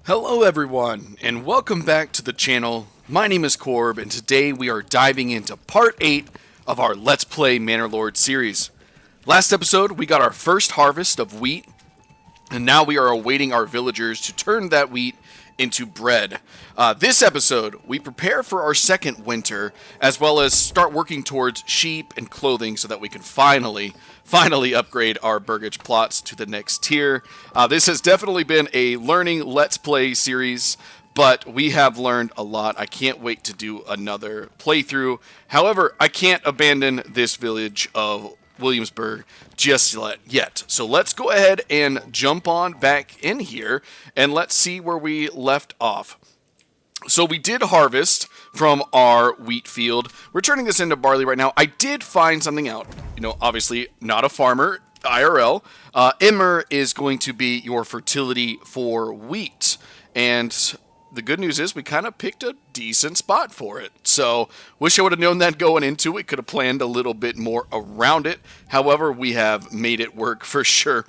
Hello everyone, and welcome back to the channel. My name is Corb, and today we are diving into part 8 of our Let's Play Manor Lord series. Last episode, we got our first harvest of wheat, and now we are awaiting our villagers to turn that wheat into bread. This episode, we prepare for our second winter, as well as start working towards sheep and clothing so that we can finally upgrade our burgage plots to the next tier. This has definitely been a learning Let's Play series, but we have learned a lot. I can't wait to do another playthrough. However, I can't abandon this village of Williamsburg just yet. So let's go ahead and jump on back in here and let's see where we left off. So we did harvest from our wheat field. We're turning this into barley right now. I did find something out. You know, obviously not a farmer, IRL. Emmer is going to be your fertility for wheat. And the good news is we kind of picked a decent spot for it. So, wish I would have known that going into it. Could have planned a little bit more around it. However, we have made it work for sure.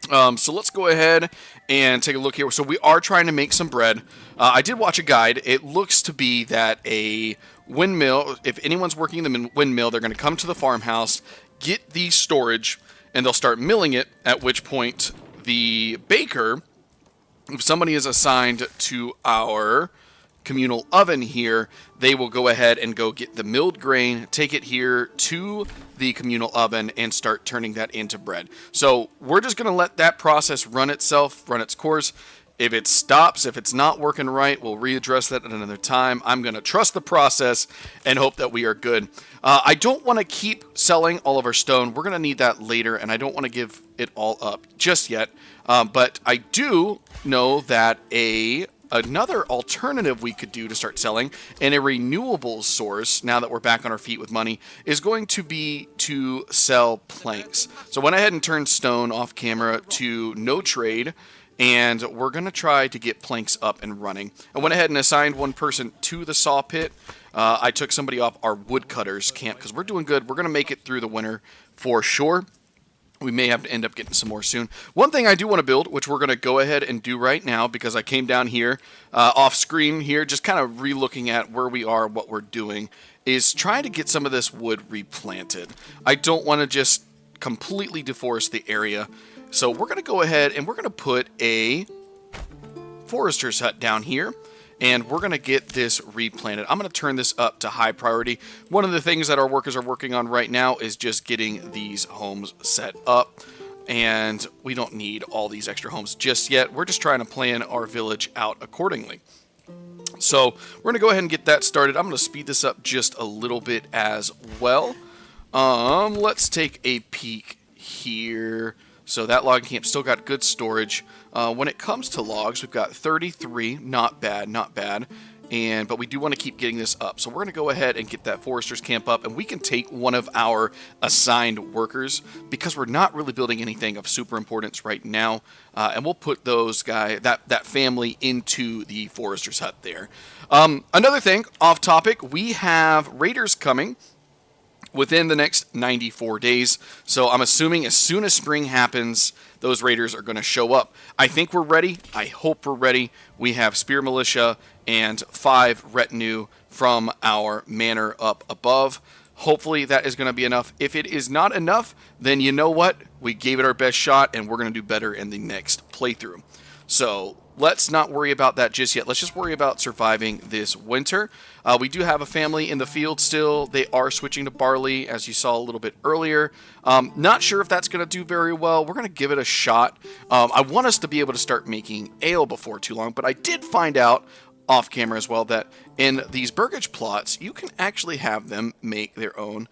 So let's go ahead and take a look here. So we are trying to make some bread. I did watch a guide. It looks to be that a windmill, if anyone's working in the windmill, they're going to come to the farmhouse, get the storage, and they'll start milling it, at which point the baker, if somebody is assigned to our communal oven here, they will go ahead and go get the milled grain, take it here to the communal oven, and start turning that into bread. So we're just going to let that process run its course. If it stops, if it's not working right, we'll readdress that at another time. I'm going to trust the process and hope that we are good. I don't want to keep selling all of our stone. We're going to need that later, and I don't want to give it all up just yet. But I do know that another alternative we could do to start selling, and a renewable source, now that we're back on our feet with money, is going to be to sell planks. So I went ahead and turned stone off camera to no trade, and we're going to try to get planks up and running. I went ahead and assigned one person to the saw pit. I took somebody off our woodcutters camp because we're doing good. We're going to make it through the winter for sure. We may have to end up getting some more soon. One thing I do want to build, which we're going to go ahead and do right now, because I came down here off screen here, just kind of re-looking at where we are, what we're doing, is trying to get some of this wood replanted. I don't want to just completely deforest the area. So we're going to go ahead and we're going to put a forester's hut down here. And we're going to get this replanted. I'm going to turn this up to high priority. One of the things that our workers are working on right now is just getting these homes set up. And we don't need all these extra homes just yet. We're just trying to plan our village out accordingly. So we're going to go ahead and get that started. I'm going to speed this up just a little bit as well. Let's take a peek here. So that logging camp still got good storage. When it comes to logs, we've got 33. Not bad, not bad. But we do want to keep getting this up. So we're going to go ahead and get that forester's camp up, and we can take one of our assigned workers because we're not really building anything of super importance right now. And we'll put those that family into the forester's hut there. Another thing, off topic, we have raiders coming within the next 94 days. So I'm assuming as soon as spring happens, those raiders are going to show up. I think we're ready. I hope we're ready. We have spear militia and 5 retinue from our manor up above. Hopefully that is going to be enough. If it is not enough, then you know what? We gave it our best shot, and we're going to do better in the next playthrough. So let's not worry about that just yet. Let's just worry about surviving this winter. We do have a family in the field still. They are switching to barley, as you saw a little bit earlier. Not sure if that's going to do very well. We're going to give it a shot. I want us to be able to start making ale before too long, but I did find out off camera as well that in these burgage plots, you can actually have them make their own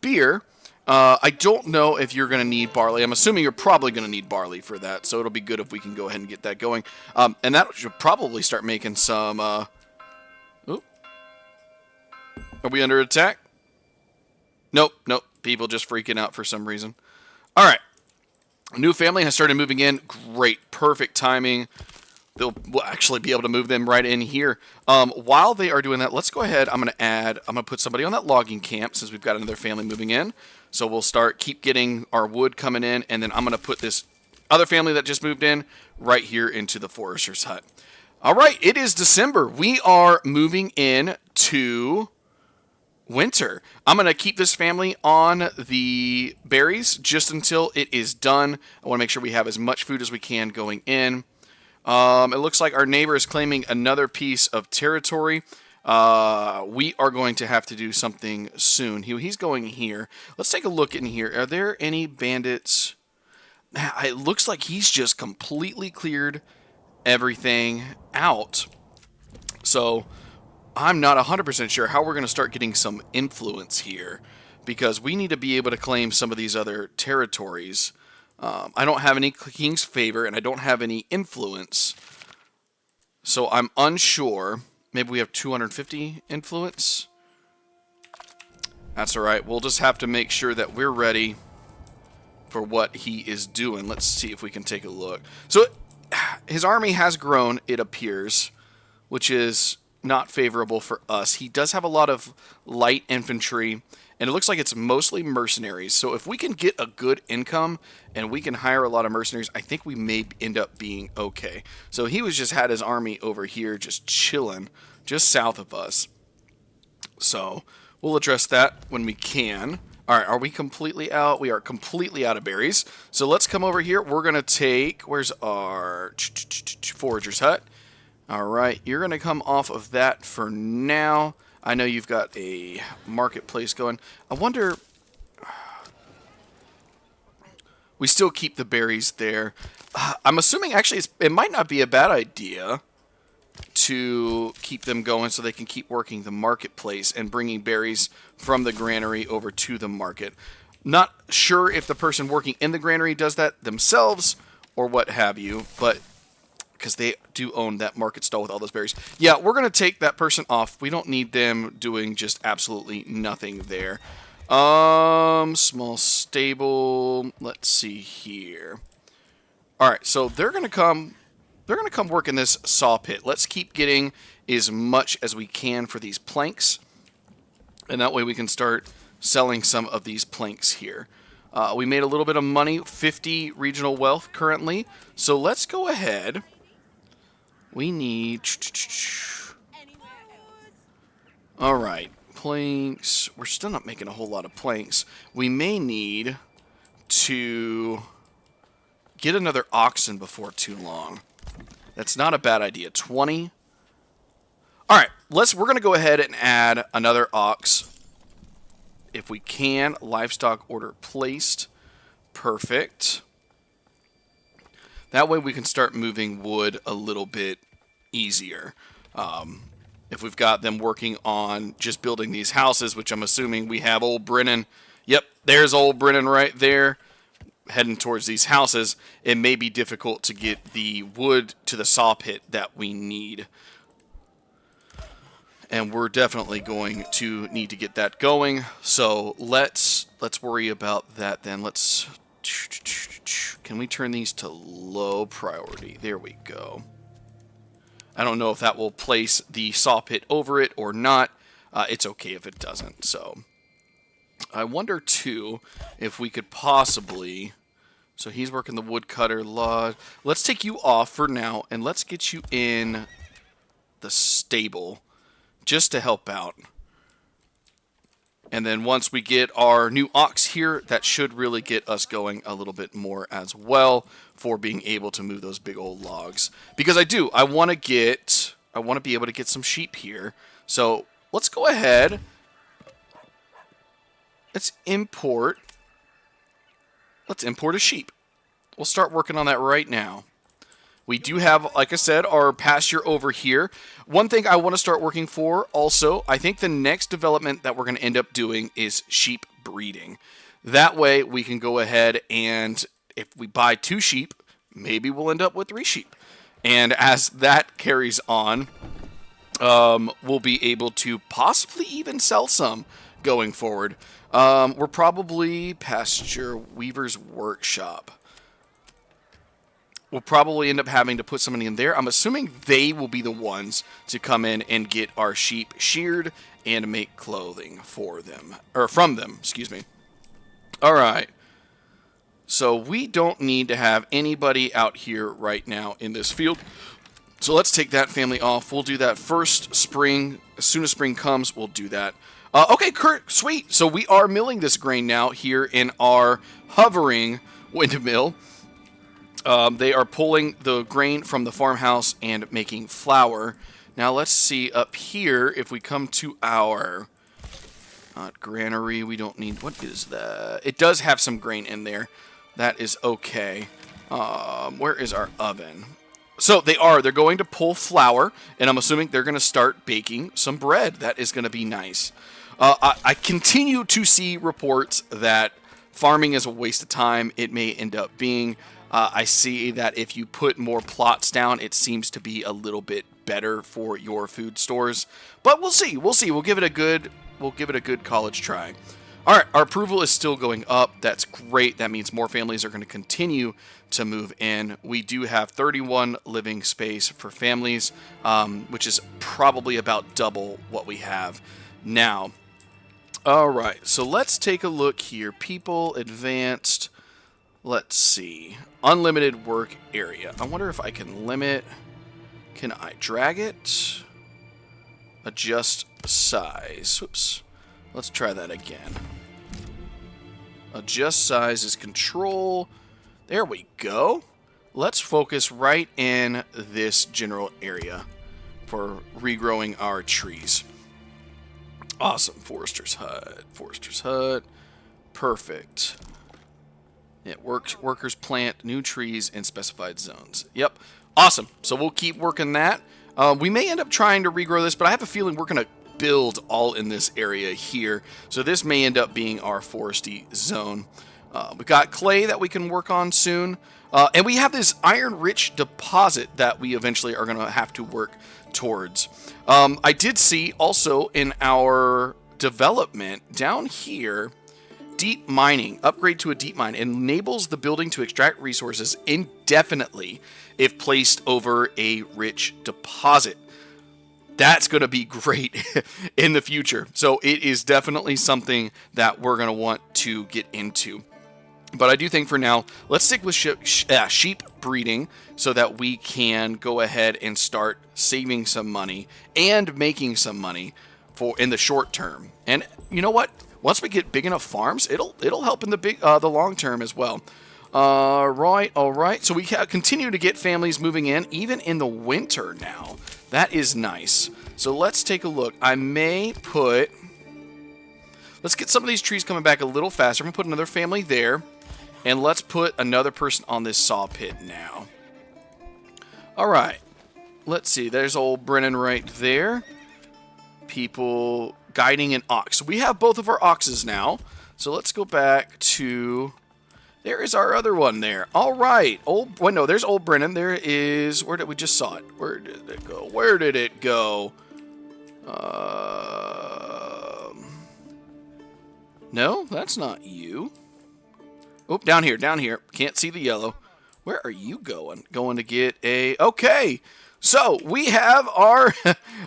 beer. I don't know if you're going to need barley. I'm assuming you're probably going to need barley for that, so it'll be good if we can go ahead and get that going. And that should probably start making some... Ooh. Are we under attack? Nope. People just freaking out for some reason. All right. A new family has started moving in. Great. Perfect timing. We'll actually be able to move them right in here. While they are doing that, let's go ahead. I'm going to put somebody on that logging camp since we've got another family moving in. So we'll keep getting our wood coming in, and then I'm going to put this other family that just moved in right here into the forester's hut. All right, it is December. We are moving in to winter. I'm going to keep this family on the berries just until it is done. I want to make sure we have as much food as we can going in. It looks like our neighbor is claiming another piece of territory. We are going to have to do something soon. He's going here. Let's take a look in here. Are there any bandits? It looks like he's just completely cleared everything out. So I'm not 100% sure how we're going to start getting some influence here, because we need to be able to claim some of these other territories. I don't have any king's favor, and I don't have any influence. So I'm unsure. Maybe we have 250 influence. That's all right. We'll just have to make sure that we're ready for what he is doing. Let's see if we can take a look. So his army has grown, it appears, which is not favorable for us. He does have a lot of light infantry, and it looks like it's mostly mercenaries. So if we can get a good income and we can hire a lot of mercenaries, I think we may end up being okay. So he was just had his army over here just chilling just south of us. So we'll address that when we can. All right, are we completely out? We are completely out of berries. So let's come over here. We're going to take, where's our forager's hut? All right, you're going to come off of that for now. I know you've got a marketplace going. I wonder, we still keep the berries there. I'm assuming actually it might not be a bad idea to keep them going so they can keep working the marketplace and bringing berries from the granary over to the market. Not sure if the person working in the granary does that themselves or what have you, but because they do own that market stall with all those berries. Yeah, we're going to take that person off. We don't need them doing just absolutely nothing there. Small stable. Let's see here. All right, so they're going to come work in this saw pit. Let's keep getting as much as we can for these planks, and that way we can start selling some of these planks here. We made a little bit of money, 50 regional wealth currently. So let's go ahead. We need... All right, planks. We're still not making a whole lot of planks. We may need to get another oxen before too long. That's not a bad idea. 20. All right, we're going to go ahead and add another ox. If we can, livestock order placed. Perfect. That way we can start moving wood a little bit easier. If we've got them working on just building these houses, which I'm assuming we have old Brennan. Yep, there's old Brennan right there. Heading towards these houses, it may be difficult to get the wood to the saw pit that we need. And we're definitely going to need to get that going. So let's worry about that then. Can we turn these to low priority? There we go. I don't know if that will place the saw pit over it or not. It's okay if it doesn't. So I wonder too if we could possibly... So he's working the woodcutter log. Let's take you off for now, and let's get you in the stable just to help out. And then once we get our new ox here, that should really get us going a little bit more as well for being able to move those big old logs. Because I want to be able to get some sheep here. So let's go ahead. Let's import a sheep. We'll start working on that right now. We do have, like I said, our pasture over here. One thing I want to start working for also, I think the next development that we're going to end up doing is sheep breeding. That way we can go ahead and if we buy 2 sheep, maybe we'll end up with 3 sheep. And as that carries on, we'll be able to possibly even sell some going forward. We're probably pasture weaver's workshop. We'll probably end up having to put somebody in there. I'm assuming they will be the ones to come in and get our sheep sheared and make clothing for them. Or from them, excuse me. All right. So we don't need to have anybody out here right now in this field. So let's take that family off. We'll do that first spring. As soon as spring comes, we'll do that. Okay, Kurt, sweet. So we are milling this grain now here in our hovering windmill. They are pulling the grain from the farmhouse and making flour. Now let's see up here if we come to our granary. We don't need, what is that? It does have some grain in there. That is okay. Where is our oven? So they're going to pull flour, and I'm assuming they're going to start baking some bread. That is going to be nice. I continue to see reports that farming is a waste of time. It may end up being. I see that if you put more plots down, it seems to be a little bit better for your food stores. But we'll see. We'll see. We'll give it a good college try. All right, our approval is still going up. That's great. That means more families are going to continue to move in. We do have 31 living space for families, which is probably about double what we have now. All right, so let's take a look here. People, advanced, let's see. Unlimited work area. I wonder if I can limit. Can I drag it? Adjust size. Whoops. Let's try that again. Adjust size is control. There we go. Let's focus right in this general area for regrowing our trees. Awesome. Forester's hut. Forester's hut. Perfect. It works. Workers plant new trees in specified zones. Yep. Awesome. So we'll keep working that. We may end up trying to regrow this, but I have a feeling we're going to build all in this area here. So this may end up being our foresty zone. We got clay that we can work on soon. And we have this iron-rich deposit that we eventually are going to have to work towards. I did see also in our development down here, deep mining, upgrade to a deep mine, enables the building to extract resources indefinitely if placed over a rich deposit. That's going to be great in the future. So it is definitely something that we're going to want to get into. But I do think for now, let's stick with sheep breeding so that we can go ahead and start saving some money and making some money for in the short term. And you know what? Once we get big enough farms, it'll help in the long term as well. All right. So we continue to get families moving in, even in the winter now. That is nice. So let's take a look. Let's get some of these trees coming back a little faster. I'm going to put another family there. And let's put another person on this saw pit now. All right. Let's see. There's old Brennan right there. People guiding an ox. So we have both of our oxes now. So let's go back to... There is our other one there. All right. There's old Brennan. There is... Where did we just saw it? Where did it go? Where did it go? No, that's not you. Oh, down here. Can't see the yellow. Where are you going? Going to get a... Okay. So we have our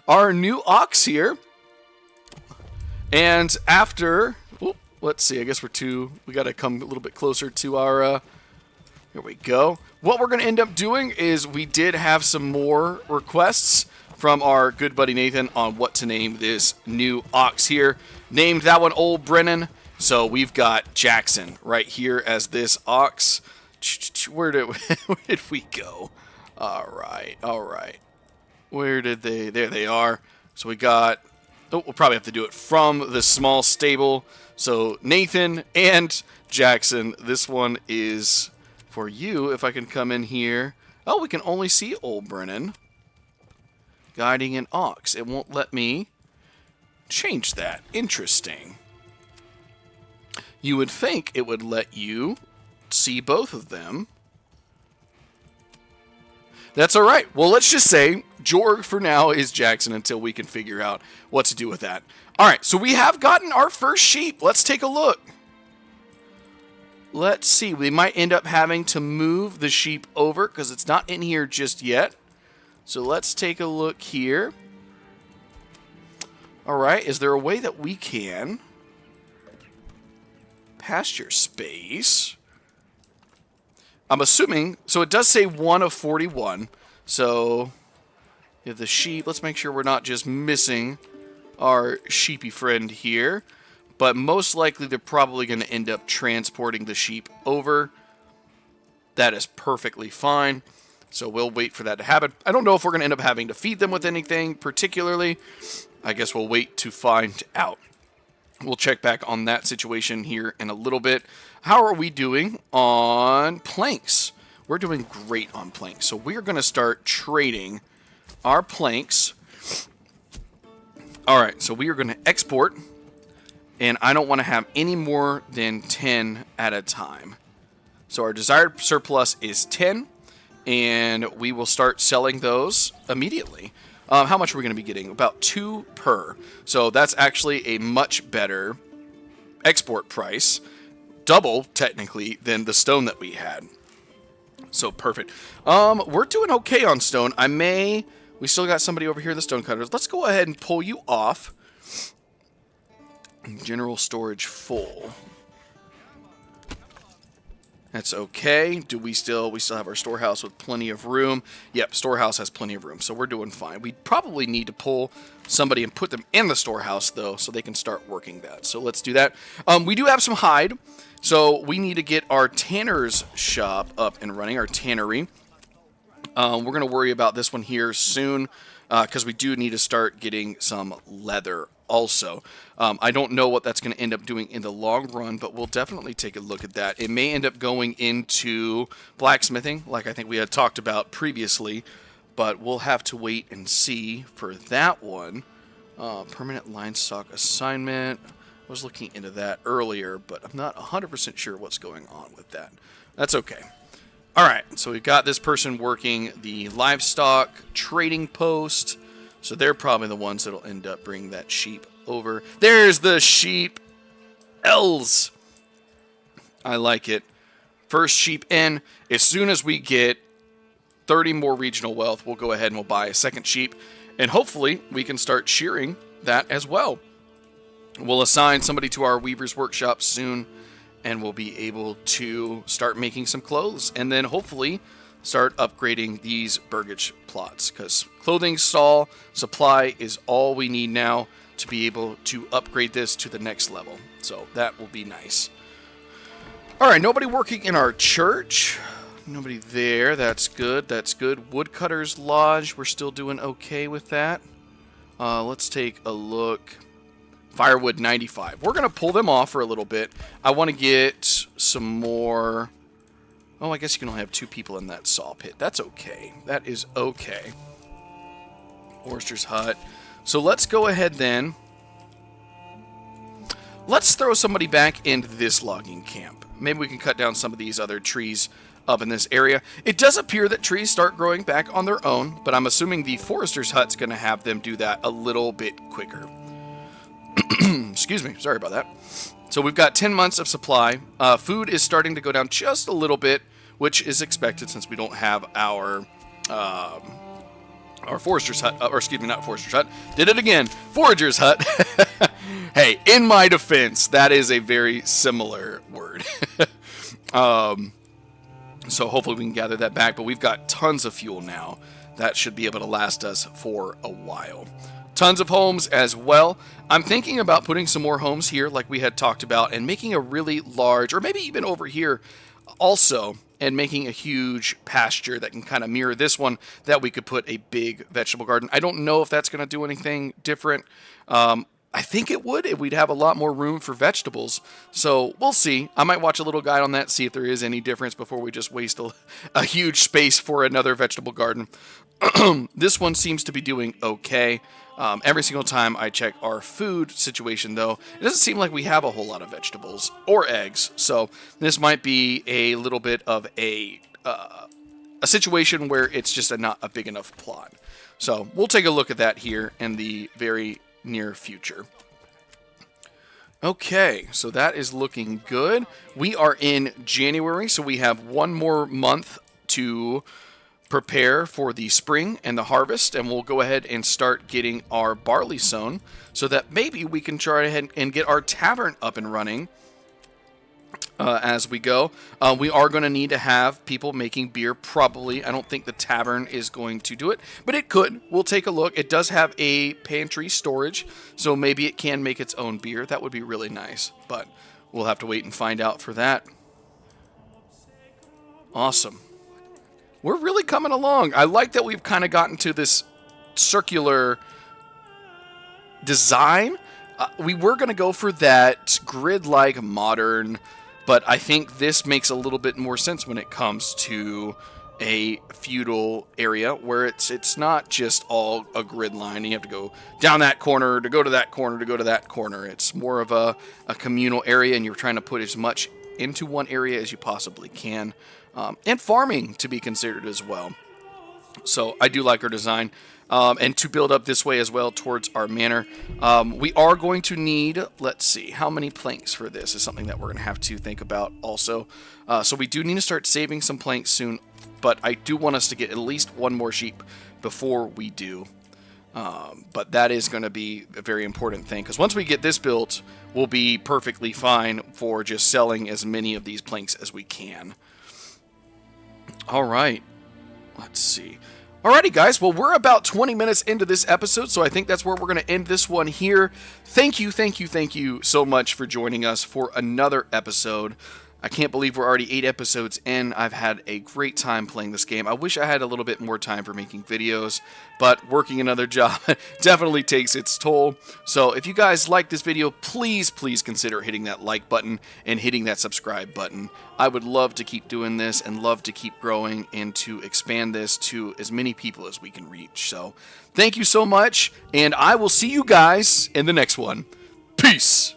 our new ox here. And after... Let's see, I guess we got to come a little bit closer to our, here we go. What we're going to end up doing is we did have some more requests from our good buddy Nathan on what to name this new ox here. Named that one Old Brennan. So we've got Jackson right here as this ox. Where did we go? All right. Where did they, there they are. So we got, we'll probably have to do it from the small stable. So Nathan and Jackson, this one is for you. If I can come in here. Oh, we can only see Old Brennan guiding an ox. It won't let me change that. Interesting. You would think it would let you see both of them. That's all right. Well, let's just say Jorg for now is Jackson until we can figure out what to do with that. All right, so we have gotten our first sheep. Let's take a look. Let's see. We might end up having to move the sheep over because it's not in here just yet. So let's take a look here. All right, is there a way that we can pasture space I'm assuming, so it does say 1 of 41. So if the sheep, let's make sure we're not just missing our sheepy friend here. But most likely they're probably going to end up transporting the sheep over. That is perfectly fine. So we'll wait for that to happen. I don't know if we're going to end up having to feed them with anything particularly. I guess we'll wait to find out. We'll check back on that situation here in a little bit. How are we doing on planks? We're doing great on planks. So we're going to start trading our planks. All right, so we are going to export. And I don't want to have any more than 10 at a time. So our desired surplus is 10. And we will start selling those immediately. How much are we going to be getting? About 2 per. So that's actually a much better export price. Double, technically, than the stone that we had. So perfect. We're doing okay on stone. We still got somebody over here, the stone cutters. Let's go ahead and pull you off. General storage full. That's okay. We still have our storehouse with plenty of room. Yep, storehouse has plenty of room, so we're doing fine. We probably need to pull somebody and put them in the storehouse, though, so they can start working that. So let's do that. We do have some hide, so we need to get our tanner's shop up and running, our tannery. We're going to worry about this one here soon, because we do need to start getting some leather also. I don't know what that's going to end up doing in the long run, but we'll definitely take a look at that. It may end up going into blacksmithing, like I think we had talked about previously, but we'll have to wait and see for that one. Permanent line stock assignment. I was looking into that earlier, but I'm not 100% sure what's going on with that. That's okay. All right, so we've got this person working the livestock trading post. So they're probably the ones that'll end up bringing that sheep over. There's the sheep. L's. I like it. First sheep in. As soon as we get 30 more regional wealth, we'll go ahead and we'll buy a second sheep. And hopefully we can start shearing that as well. We'll assign somebody to our weaver's workshop soon. And we'll be able to start making some clothes. And then hopefully start upgrading these burgage plots. Because clothing stall supply is all we need now to be able to upgrade this to the next level. So that will be nice. Alright, nobody working in our church. Nobody there. That's good. That's good. Woodcutter's Lodge. We're still doing okay with that. Let's take a look. Firewood 95. We're going to pull them off for a little bit. I want to get some more. Oh, I guess you can only have 2 people in that saw pit. That's okay. That is okay. Forrester's hut. So let's go ahead then. Let's throw somebody back into this logging camp. Maybe we can cut down some of these other trees up in this area. It does appear that trees start growing back on their own, but I'm assuming the forester's hut's going to have them do that a little bit quicker. Excuse me, sorry about that. So we've got 10 months of supply. Food is starting to go down just a little bit, which is expected since we don't have our forester's hut, or excuse me, not forester's hut. Did it again, forager's hut. Hey, in my defense, that is a very similar word. So hopefully we can gather that back, but we've got tons of fuel now. That should be able to last us for a while. Tons of homes as well. I'm thinking about putting some more homes here like we had talked about and making a really large, or maybe even over here also, and making a huge pasture that can kind of mirror this one that we could put a big vegetable garden. I don't know if that's going to do anything different. I think it would if we'd have a lot more room for vegetables. So we'll see. I might watch a little guide on that, see if there is any difference before we just waste a huge space for another vegetable garden. This one seems to be doing okay. Every single time I check our food situation, though, it doesn't seem like we have a whole lot of vegetables or eggs. So this might be a little bit of a situation where it's just not a big enough plot. So we'll take a look at that here in the very near future. Okay, so that is looking good. We are in January, so we have one more month to prepare for the spring and the harvest, and we'll go ahead and start getting our barley sown so that maybe we can try ahead and get our tavern up and running as we go. We are going to need to have people making beer, probably. I don't think the tavern is going to do it, but it could. We'll take a look. It does have a pantry storage, so maybe it can make its own beer. That would be really nice, but we'll have to wait and find out for that. Awesome. We're really coming along. I like that we've kind of gotten to this circular design. We were going to go for that grid-like modern, but I think this makes a little bit more sense when it comes to a feudal area where it's not just all a grid line and you have to go down that corner to go to that corner to go to that corner. It's more of a communal area, and you're trying to put as much into one area as you possibly can. And farming to be considered as well. So I do like our design. And to build up this way as well towards our manor, we are going to need, let's see, how many planks for this is something that we're going to have to think about also. So we do need to start saving some planks soon, but I do want us to get at least one more sheep before we do. But that is going to be a very important thing, because once we get this built, we'll be perfectly fine for just selling as many of these planks as we can. All right, let's see. Alrighty, guys. Well, we're about 20 minutes into this episode, so I think that's where we're going to end this one here. Thank you so much for joining us for another episode. I can't believe we're already 8 episodes in. I've had a great time playing this game. I wish I had a little bit more time for making videos, but working another job definitely takes its toll. So if you guys like this video, please consider hitting that like button and hitting that subscribe button. I would love to keep doing this and love to keep growing and to expand this to as many people as we can reach. So thank you so much, and I will see you guys in the next one. Peace!